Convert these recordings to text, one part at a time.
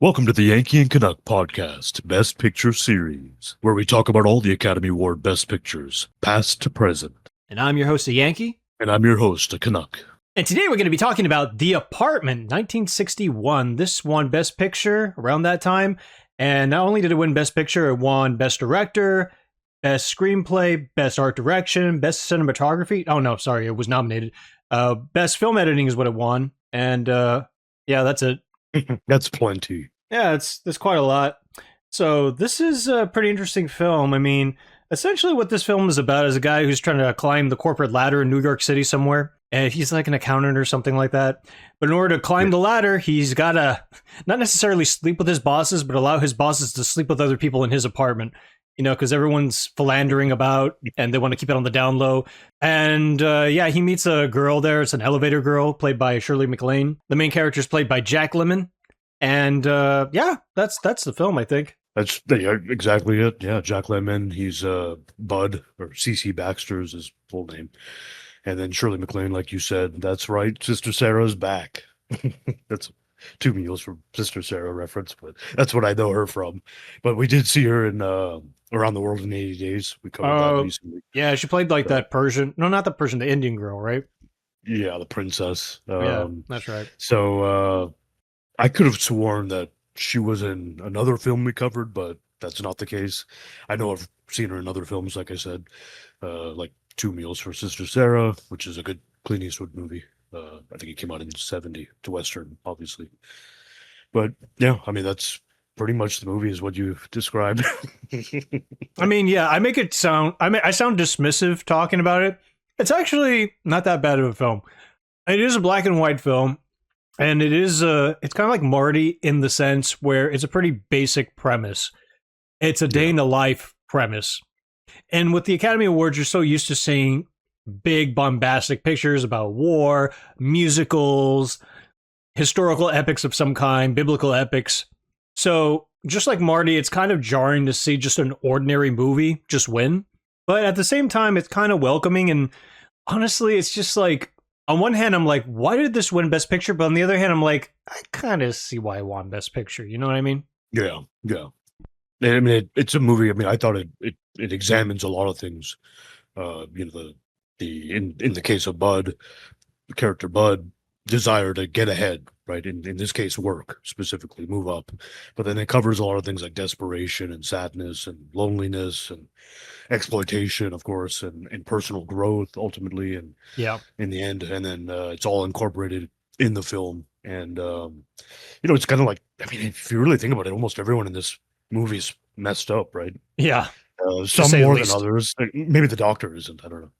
Welcome to the Yankee and Canuck podcast, Best Picture Series, where we talk about all the Academy Award Best Pictures, past to present. And I'm your host, a Yankee. And I'm your host, a Canuck. And today we're going to be talking about The Apartment, 1961. This won Best Picture around that time. And not only did it win Best Picture, it won Best Director, Best Screenplay, Best Art Direction, Best Cinematography. Oh, no, sorry, it was nominated. Best Film Editing is what it won. And yeah, that's it. That's plenty. Yeah, there's quite a lot. So this is a pretty interesting film. I mean, essentially what this film is about is a guy who's trying to climb the corporate ladder in New York City somewhere. And he's like an accountant or something like that. But in order to climb the ladder, he's got to not necessarily sleep with his bosses, but allow his bosses to sleep with other people in his apartment. You know, because everyone's philandering about and they want to keep it on the down low. And yeah, he meets a girl there. It's an elevator girl played by Shirley MacLaine. The main character is played by Jack Lemmon. And yeah, that's the film, I think. That's exactly it. Yeah, Jack Lemmon. He's Bud, or C.C. Baxter is his full name. And then Shirley MacLaine, like you said, that's right. Sister Sarah's back. That's 2 meals for Sister Sarah reference, but that's what I know her from. But we did see her in Around the World in 80 Days. We covered that recently. Yeah, she played like that Persian. No, not the Persian, the Indian girl, right? Yeah, the princess. Yeah, that's right. So I could have sworn that she was in another film we covered, but that's not the case. I know I've seen her in other films, like I said, like 2 Meals for Sister Sarah, which is a good Clint Eastwood movie. I think it came out in 70 to Western, obviously. But yeah, I mean, that's pretty much the movie is what you've described. I mean, yeah, I sound dismissive talking about it. It's actually not that bad of a film. It is a black and white film. And it's kind of like Marty in the sense where it's a pretty basic premise. It's a day in the life premise. And with the Academy Awards, you're so used to seeing big bombastic pictures about war, musicals, historical epics of some kind, biblical epics. So just like Marty, it's kind of jarring to see just an ordinary movie just win. But at the same time, it's kind of welcoming. And honestly, it's just like, on one hand, I'm like, why did this win Best Picture? But on the other hand, I'm like, I kind of see why it won Best Picture. You know what I mean? Yeah. I mean, it's a movie. I mean, I thought it examines a lot of things. You know, in the case of Bud, the character Bud, desire to get ahead, right? In this case, work specifically, move up. But then it covers a lot of things like desperation and sadness and loneliness and exploitation, of course, and personal growth ultimately, and in the end. And then it's all incorporated in the film. And you know, it's kind of like, I mean, if you really think about it, almost everyone in this movie is messed up, right? Yeah. Some more than others. Maybe the doctor isn't. I don't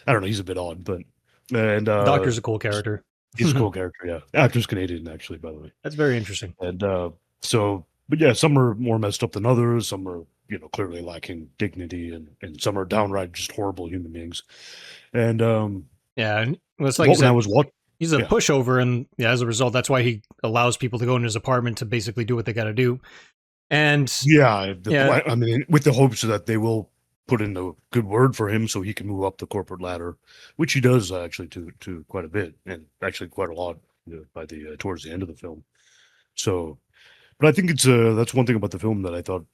know. He's a bit odd, but Doctor's a cool character. He's a cool character. Yeah, actor's Canadian, actually, by the way. That's very interesting. And but yeah, some are more messed up than others. Some are, you know, clearly lacking dignity, and some are downright just horrible human beings. And yeah, and it's like he's a pushover, and yeah, as a result, that's why he allows people to go in his apartment to basically do what they got to do. And I mean, with the hopes that they will put in a good word for him so he can move up the corporate ladder, which he does actually to quite a bit, and actually quite a lot, you know, by the towards the end of the film. So, but I think it's that's one thing about the film that I thought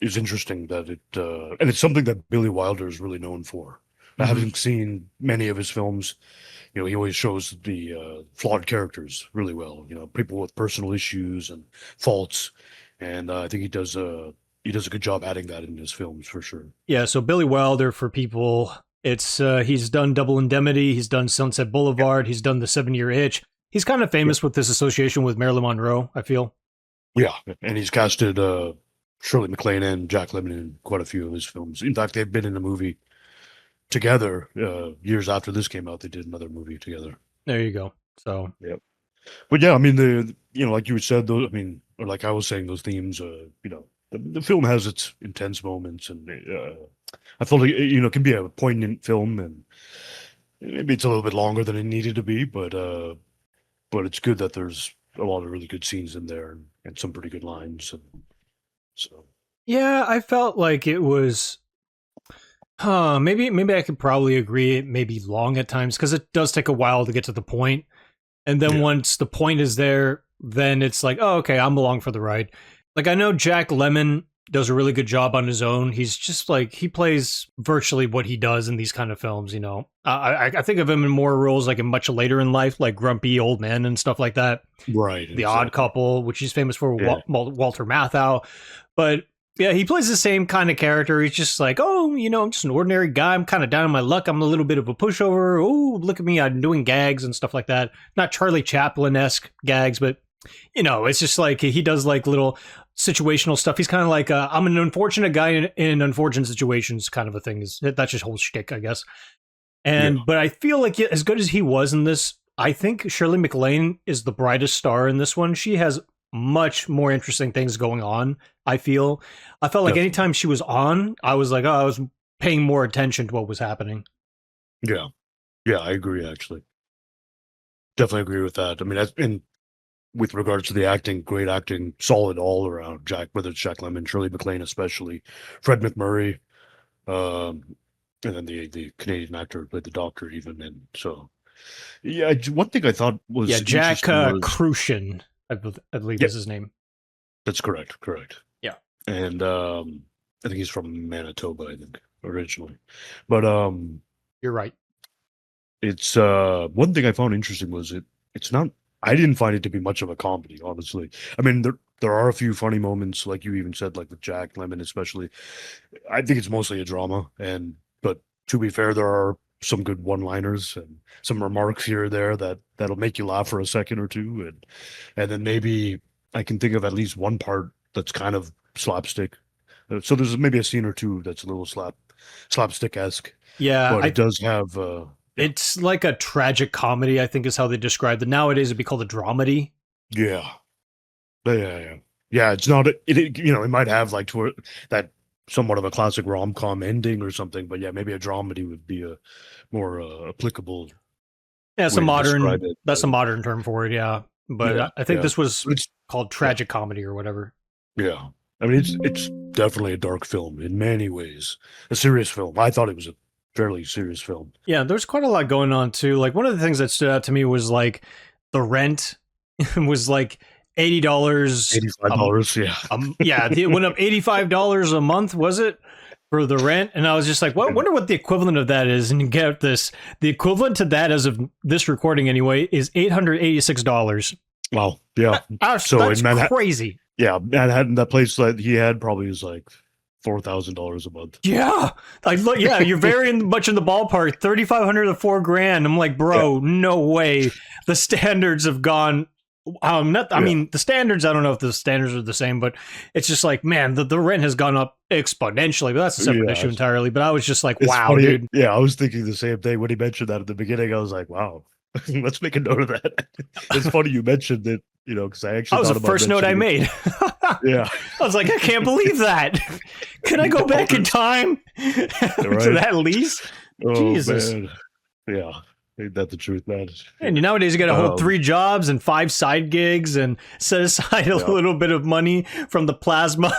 is interesting, that it and it's something that Billy Wilder is really known for. I haven't seen many of his films. You know, he always shows the flawed characters really well. You know, people with personal issues and faults, and I think he does a good job adding that in his films for sure. Yeah, so Billy Wilder, for people, it's he's done Double Indemnity, he's done Sunset Boulevard, he's done The 7-Year Itch. He's kind of famous with this association with Marilyn Monroe, I feel. Yeah, and he's casted Shirley MacLaine and Jack Lemmon in quite a few of his films. In fact, they've been in a movie together years after this came out. They did another movie together. There you go. So yeah, but yeah, I mean, you know, like you said, those, I mean, or like I was saying, those themes, you know, the film has its intense moments, and I felt like, you know, it can be a poignant film, and maybe it's a little bit longer than it needed to be, but it's good that there's a lot of really good scenes in there, and some pretty good lines, and so. Yeah, I felt like it was. Maybe I could probably agree it may be long at times, because it does take a while to get to the point. And then once the point is there, then it's like, oh, okay, I'm along for the ride. Like I know Jack Lemmon does a really good job on his own. He's just like he plays virtually what he does in these kind of films. You know, I think of him in more roles like in much later in life, like grumpy old men and stuff like that. Right. The Odd Exactly. Couple, which he's famous for, Yeah. Walter Matthau, but yeah, he plays the same kind of character. He's just like, oh, you know, I'm just an ordinary guy. I'm kind of down on my luck. I'm a little bit of a pushover. Oh, look at me. I'm doing gags and stuff like that. Not Charlie Chaplin-esque gags, but, you know, it's just like he does like little situational stuff. He's kind of like, I'm an unfortunate guy in unfortunate situations kind of a thing. That's just whole shtick, I guess. Yeah. But I feel like as good as he was in this, I think Shirley MacLaine is the brightest star in this one. She has much more interesting things going on. I felt like Definitely. anytime she was on, I was like, oh, I was paying more attention to what was happening. Yeah. Yeah. I agree. Actually, definitely agree with that. I mean, that's been with regards to the acting, great acting, solid all around. Jack, whether it's Jack Lemmon, Shirley MacLaine, especially Fred McMurray, um, and then the Canadian actor who played the Doctor, even. And so, yeah, one thing I thought Yeah, was Jack interesting was, Crucian, I believe yeah, is his name. that's correct, correct. Yeah, And I think he's from Manitoba, I think originally, but you're right. it's one thing I found interesting was it's not. I didn't find it to be much of a comedy, honestly. I mean, there are a few funny moments, like you even said, like with Jack Lemmon, especially. I think it's mostly a drama, and but to be fair, there are some good one-liners and some remarks here or there that'll make you laugh for a second or two, and then maybe I can think of at least one part that's kind of slapstick. So there's maybe a scene or two that's a little slapstick-esque, Yeah, but it does have yeah. it's like a tragic comedy, I think is how they described it. Nowadays it'd be called a dramedy. Yeah. Yeah. Yeah. It's not, it might have like toward that somewhat of a classic rom com ending or something, but yeah, maybe a dramedy would be a more applicable Yeah, way to describe it. that's a modern term for it, yeah. But Yeah. I think Yeah. this was But it's, called yeah. tragic comedy or whatever. Yeah. I mean, it's definitely a dark film in many ways, a serious film. I thought it was a fairly serious film. Yeah, there's quite a lot going on too. Like one of the things that stood out to me was like the rent was like $80 $85. Yeah. yeah, it went up $85 a month, was it? For the rent, and I was just like, well, I wonder what the equivalent of that is. And you get this, the equivalent to that as of this recording anyway is $886. Wow. Yeah. That's So in Manhattan, crazy. yeah, Manhattan, that place that he had probably was like $4,000 a month. Yeah, I look. Yeah, you're very much in the ballpark. 3,500 to $4,000. I'm like, Yeah. bro, no way. The standards have gone. Not. I Yeah. mean, the standards. I don't know if the standards are the same, but it's just like, man, the rent has gone up exponentially. But that's a separate Yeah, issue entirely. But I was just like, it's wow, funny. dude. Yeah, I was thinking the same thing when he mentioned that at the beginning. I was like, wow, let's make a note of that. It's funny you mentioned it, because I That actually was the thought about first note I mentioning it. made. Yeah, I was like, I can't believe that. Can I go back in time to right. that lease? Oh Jesus. man, yeah, ain't that the truth, man? And nowadays you got to hold Um, 3 jobs and 5 side gigs and set aside a yeah, little bit of money from the plasma,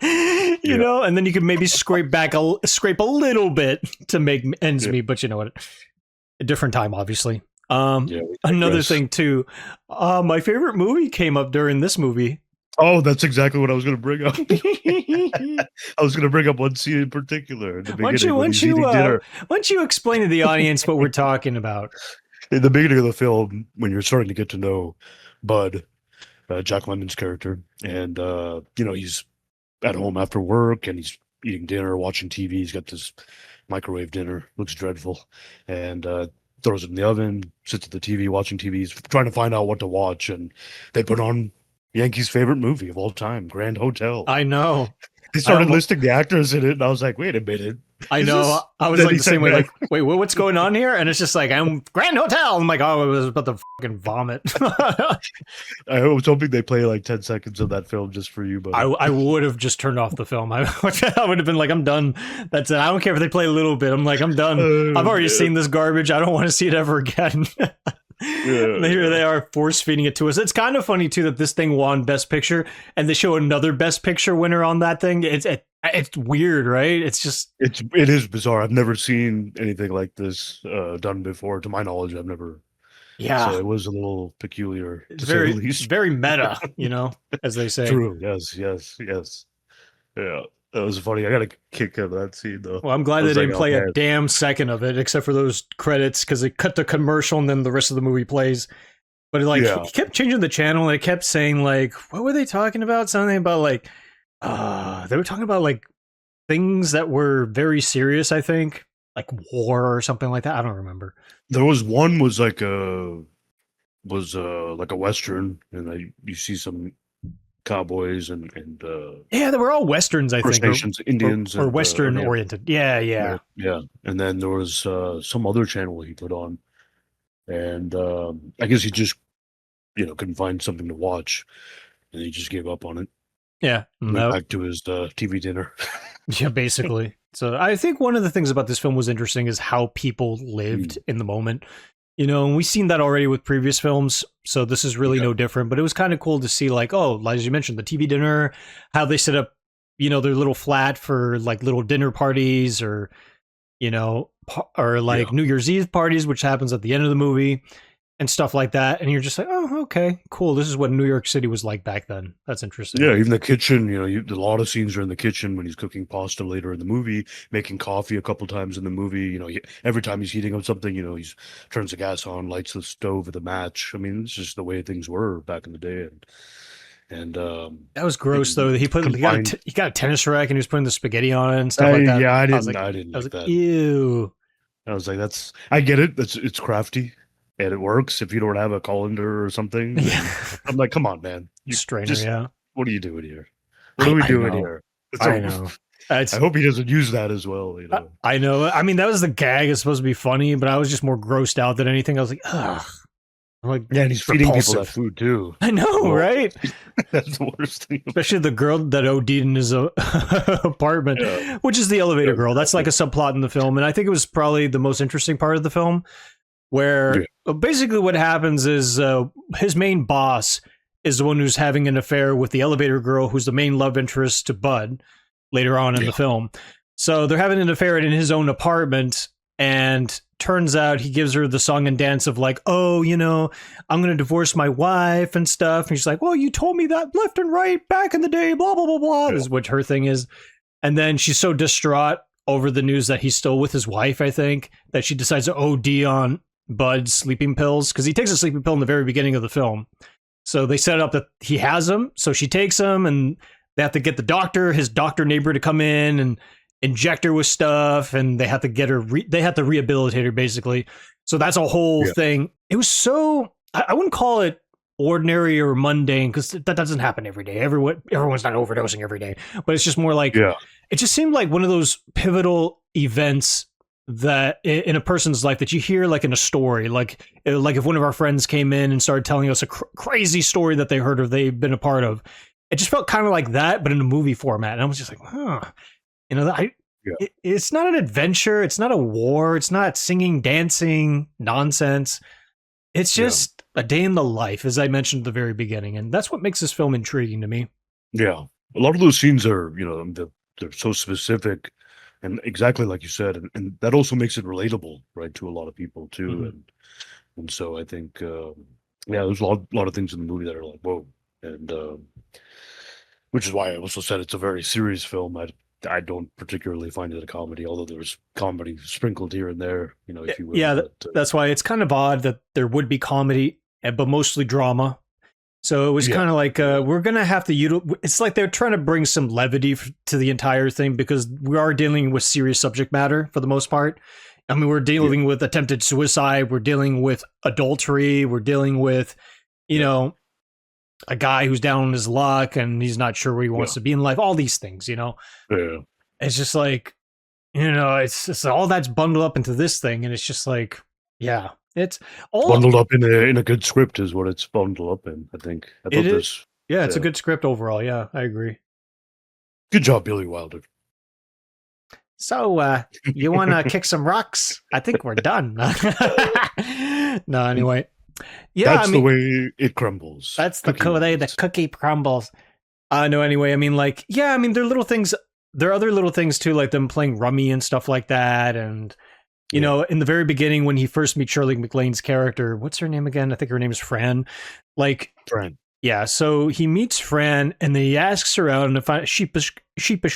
yeah, and then you can maybe scrape a little bit to make ends yeah, meet. But you know what? A different time, obviously. yeah. We Another digress. thing too. My favorite movie came up during this movie. Oh, that's exactly what I was going to bring up. I was going to bring up one scene in particular in the beginning when he's eating dinner. why don't you explain to the audience what we're talking about? In the beginning of the film, when you're starting to get to know Bud, Jack Lemmon's character, and he's at home after work and he's eating dinner, watching TV. He's got this microwave dinner, looks dreadful, and throws it in the oven, sits at the TV watching TV. He's trying to find out what to watch, and they put on Yankee's favorite movie of all time, Grand Hotel. I know. They I started almo- listing the actors in it, and I was like, wait a minute. I Is know. this? I was Then like he the said, same way. "Man," Like, wait, what's going on here? And it's just like I'm Grand Hotel. I'm like, oh, I was about to fucking vomit. I was hoping they play like 10 seconds of that film just for you, but I would have just turned off the film. I would have been like, I'm done. That's it. I don't care if they play a little bit. I'm like, I'm done. I've already man. seen this garbage. I don't want to see it ever again. And here they are force feeding it to us. It's kind of funny too that this thing won Best Picture, and they show another Best Picture winner on that thing. It's weird, right? It's just It is bizarre. I've never seen anything like this done before. To my knowledge, I've never Yeah, So it was a little peculiar, it's to say the very least. very meta, as they say. True. Yes. Yes. Yes. Yeah. That was funny. I got a kick out of that scene though. Well, I'm glad I they was like, didn't oh play a man. damn second of it, except for those credits, because they cut the commercial and then the rest of the movie plays. But like he Yeah. kept changing the channel and it kept saying like, what were they talking about? Something about like, they were talking about like things that were very serious. I think like war or something like that. I don't remember. There was one like a western, and you see some cowboys and Yeah, they were all westerns, I First think, or Nations Indians or and western oriented. Yeah, yeah. yeah, and then there was some other channel he put on, and I guess he just couldn't find something to watch, and he just gave up on it. Yeah, Went no, back to his TV dinner. yeah, basically. So I think one of the things about this film was interesting is how people lived in the moment. And we've seen that already with previous films, so this is really Yeah. no different. But it was kind of cool to see, like, oh, as you mentioned, the TV dinner, how they set up, their little flat for like little dinner parties, or or like Yeah. New Year's Eve parties, which happens at the end of the movie, and stuff like that. And you're just like, oh, okay, cool. This is what New York City was like back then. That's interesting. Yeah, even the kitchen, a lot of scenes are in the kitchen when he's cooking pasta later in the movie, making coffee a couple times in the movie. Every time he's heating up something, he's turns the gas on, lights the stove with a match. I mean, it's just the way things were back in the day. And That was gross though. He combined. got a tennis rack and he was putting the spaghetti on it and stuff like that. Yeah, I was didn't. like, I didn't I was like like, that. ew. I was like, I get it. It's crafty and it works if you don't have a colander or something. Yeah. I'm like, come on, man. Strainer, yeah. What are you doing here? What are we doing know. here? I know. I hope he doesn't use that as well. I know. I mean, that was the gag. It's supposed to be funny, but I was just more grossed out than anything. I was like, ugh. I'm like, Yeah, and he's feeding people repulsive. that food too. I know, right? That's the worst thing. Especially the girl that OD'd in his apartment, which is the elevator girl. That's like a subplot in the film. And I think it was probably the most interesting part of the film, where basically what happens is his main boss is the one who's having an affair with the elevator girl, who's the main love interest to Bud later on in the film. So they're having an affair in his own apartment, and turns out he gives her the song and dance of like, oh, I'm going to divorce my wife and stuff. And she's like, well, you told me that left and right back in the day, blah, blah, blah, blah, is what her thing is. And then she's so distraught over the news that he's still with his wife, I think, that she decides to OD on Bud's sleeping pills, because he takes a sleeping pill in the very beginning of the film. So they set up that he has them. So she takes them, and they have to get his doctor neighbor to come in and inject her with stuff, and they have to get her they have to rehabilitate her basically. So that's a whole thing. It was so, I wouldn't call it ordinary or mundane, because that doesn't happen every day. Everyone's not overdosing every day, but it's just more like, it just seemed like one of those pivotal events that in a person's life that you hear like in a story, like if one of our friends came in and started telling us a crazy story that they heard or they've been a part of. It just felt kind of like that, but in a movie format. And I was just like, huh. It's not an adventure. It's not a war. It's not singing, dancing nonsense. It's just a day in the life, as I mentioned at the very beginning. And that's what makes this film intriguing to me. Yeah. A lot of those scenes are, they're so specific and exactly like you said. And that also makes it relatable, right, to a lot of people too. Mm-hmm. And so I think, there's a lot of things in the movie that are like, whoa. And which is why I also said it's a very serious film. I don't particularly find it a comedy, although there's comedy sprinkled here and there, if you will. Yeah, that's why it's kind of odd that there would be comedy, but mostly drama. So it was kind of like, we're going to have to it's like they're trying to bring some levity to the entire thing, because we are dealing with serious subject matter for the most part. I mean, we're dealing with attempted suicide. We're dealing with adultery. We're dealing with, a guy who's down on his luck and he's not sure where he wants to be in life. All these things, It's just like, it's just all that's bundled up into this thing, and it's just like, it's all bundled up in a good script is what it's bundled up in. I think. It's a good script overall. Yeah, I agree. Good job, Billy Wilder. So, you want to kick some rocks? I think we're done. No, anyway. Yeah, that's the way it crumbles. That's the way the cookie crumbles. No, anyway, I mean, like, there are little things. There are other little things too, like them playing rummy and stuff like that, and You know, in the very beginning when he first meets Shirley MacLaine's character, what's her name again? I think her name is Fran. Like, Fran. Yeah, so he meets Fran and then he asks her out in a sheepish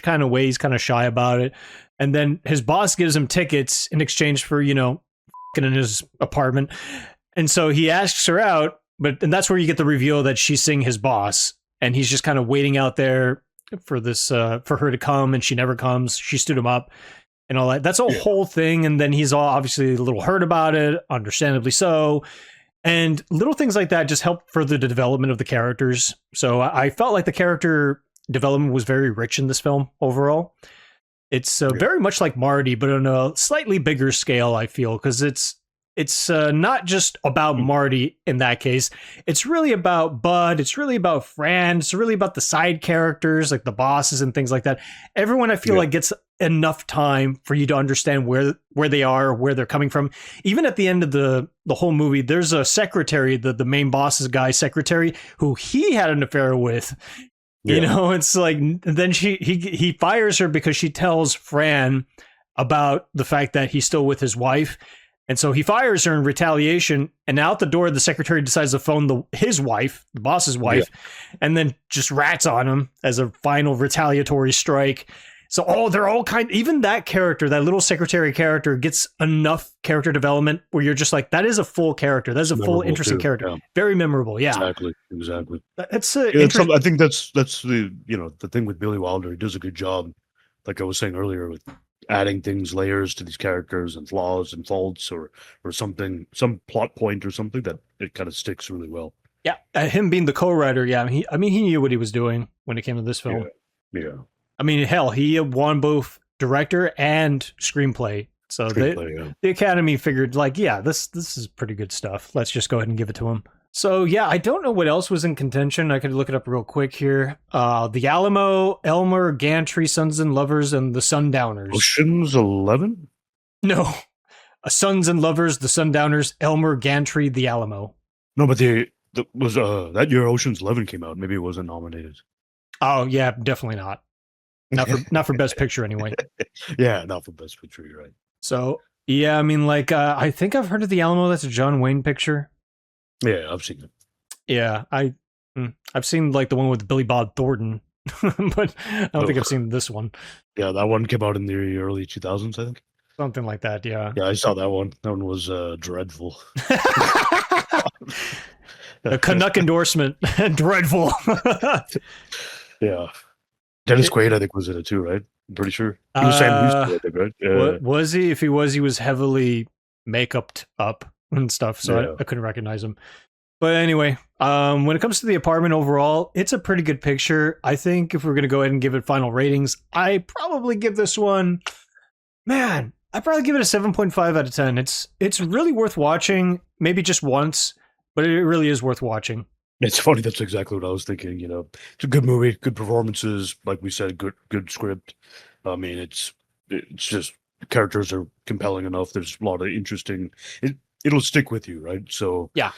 kind of way. He's kind of shy about it. And then his boss gives him tickets in exchange for, in his apartment. And so he asks her out, and that's where you get the reveal that she's seeing his boss. And he's just kind of waiting out there for this, for her to come, and she never comes. She stood him up and all that. That's a whole thing. And then he's all obviously a little hurt about it, understandably so. And little things like that just help further the development of the characters. So I felt like the character development was very rich in this film overall. It's very much like Marty, but on a slightly bigger scale, I feel, because it's not just about Marty in that case. It's really about Bud. It's really about Fran. It's really about the side characters, like the bosses and things like that. Everyone, I feel like, gets enough time for you to understand where they are, where they're coming from. Even at the end of the whole movie, there's a secretary, the main boss's guy secretary, who he had an affair with. It's like, then he fires her because she tells Fran about the fact that he's still with his wife. And so he fires her in retaliation, and out the door, the secretary decides to phone his wife, the boss's wife, and then just rats on him as a final retaliatory strike. So, they're all even that character, that little secretary character, gets enough character development where you're just like, that is a full character. That's a full, interesting character. Yeah. Very memorable. Yeah. Exactly. That's I think that's the, the thing with Billy Wilder. He does a good job, like I was saying earlier, with adding layers to these characters and flaws and faults or something, some plot point or something that it kind of sticks really well. Yeah. Him being the co-writer. Yeah. He knew what he was doing when it came to this film. Yeah. I mean, hell, he won both director and screenplay. So the Academy figured, like, yeah, this is pretty good stuff. Let's just go ahead and give it to him. So, yeah, I don't know what else was in contention. I could look it up real quick here. The Alamo, Elmer, Gantry, Sons and Lovers, and the Sundowners. Ocean's 11? No. Sons and Lovers, the Sundowners, Elmer, Gantry, the Alamo. No, but that year Ocean's 11 came out. Maybe it wasn't nominated. Oh, yeah, definitely not. Not for Best Picture anyway. Yeah, not for Best Picture. You're right. So yeah, I mean, like, I think I've heard of the Alamo. That's a John Wayne picture. Yeah, I've seen it. Yeah, I've seen like the one with Billy Bob Thornton, but I don't think I've seen this one. Yeah, that one came out in the early 2000s, I think. Something like that. Yeah. Yeah, I saw that one. That one was dreadful. A Canuck endorsement. Dreadful. Yeah. Dennis Quaid, I think, was in it too, right? I'm pretty sure. He was Sam Houston, I think, right? Was he? If he was heavily make-upped up and stuff, so I couldn't recognize him. But anyway, when it comes to the apartment overall, it's a pretty good picture. I think if we're going to go ahead and give it final ratings, I probably give this one, I'd probably give it a 7.5 out of 10. It's really worth watching, maybe just once, but it really is worth watching. It's funny. That's exactly what I was thinking. It's a good movie, good performances. Like we said, good script. I mean, it's just the characters are compelling enough. There's a lot of interesting. It'll stick with you, right? So yeah,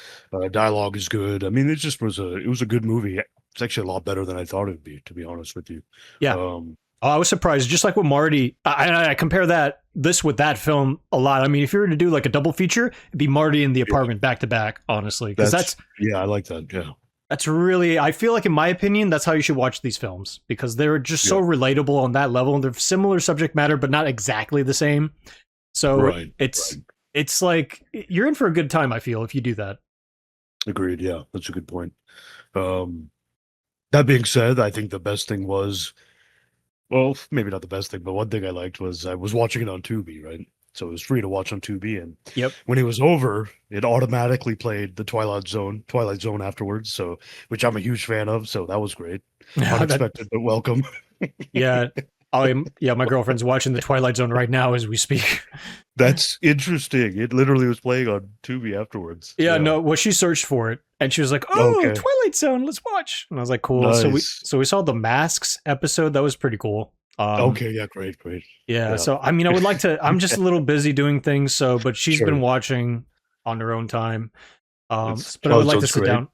dialogue is good. I mean, it was a good movie. It's actually a lot better than I thought it'd be, to be honest with you. Yeah. I was surprised. Just like with Marty, I compare this with that film a lot. I mean, if you were to do like a double feature, it'd be Marty and The Apartment back to back, honestly. Because I like that. Yeah. That's really, I feel like, in my opinion, that's how you should watch these films, because they're just so relatable on that level. And they're similar subject matter, but not exactly the same. So it's like, you're in for a good time, I feel, if you do that. Agreed. Yeah, that's a good point. That being said, I think the best thing was, well, maybe not the best thing, but one thing I liked was I was watching it on Tubi, right? So it was free to watch on Tubi, and when it was over, it automatically played the Twilight Zone afterwards. So, which I'm a huge fan of. So that was great, unexpected but welcome. Yeah, my girlfriend's watching the Twilight Zone right now as we speak. That's interesting. It literally was playing on Tubi afterwards. Yeah, no, well, she searched for it, and she was like, "Oh, okay. Twilight Zone, let's watch." And I was like, "Cool." Nice. So we saw the Masks episode. That was pretty cool. Okay, yeah, great. Yeah, so I mean, I would like to. I'm just a little busy doing things, but she's been watching on her own time. But I would like to sit down.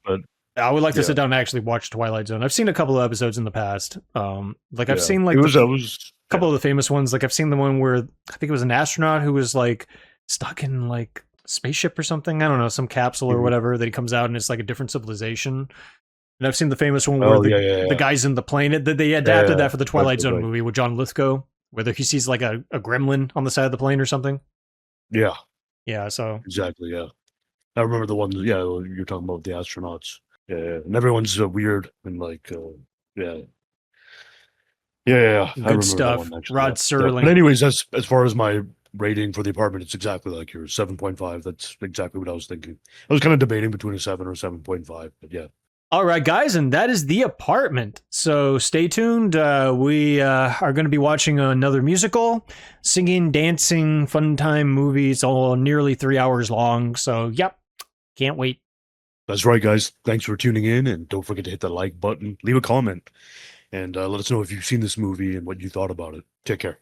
I would like to sit down and actually watch Twilight Zone. I've seen a couple of episodes in the past. I've seen like a couple of the famous ones. Like I've seen the one where I think it was an astronaut who was like stuck in like spaceship or something. I don't know, some capsule or Mhm. whatever. That he comes out and it's like a different civilization. And I've seen the famous one where Oh yeah, yeah, the yeah, guy's in the plane. That they adapted yeah. that for the Right, Twilight right, Zone right. movie with John Lithgow, where he sees like a gremlin on the side of the plane or something. Yeah, Yeah, so exactly. Yeah, I remember the ones. Yeah, you're talking about the astronauts. Yeah, yeah. And everyone's weird and like, yeah, yeah. I good remember that stuff. one actually. Yeah. Rod So, but Serling. anyways, as far as my rating for the apartment, it's exactly like yours, 7.5. That's exactly what I was thinking. I was kind of debating between a 7 or 7.5, but yeah. All right, guys, and that is The Apartment. So stay tuned. We are going to be watching another musical, singing, dancing, fun time movies, all nearly 3 hours long. So, yep, can't wait. That's right, guys. Thanks for tuning in, and don't forget to hit the like button, leave a comment, and let us know if you've seen this movie and what you thought about it. Take care.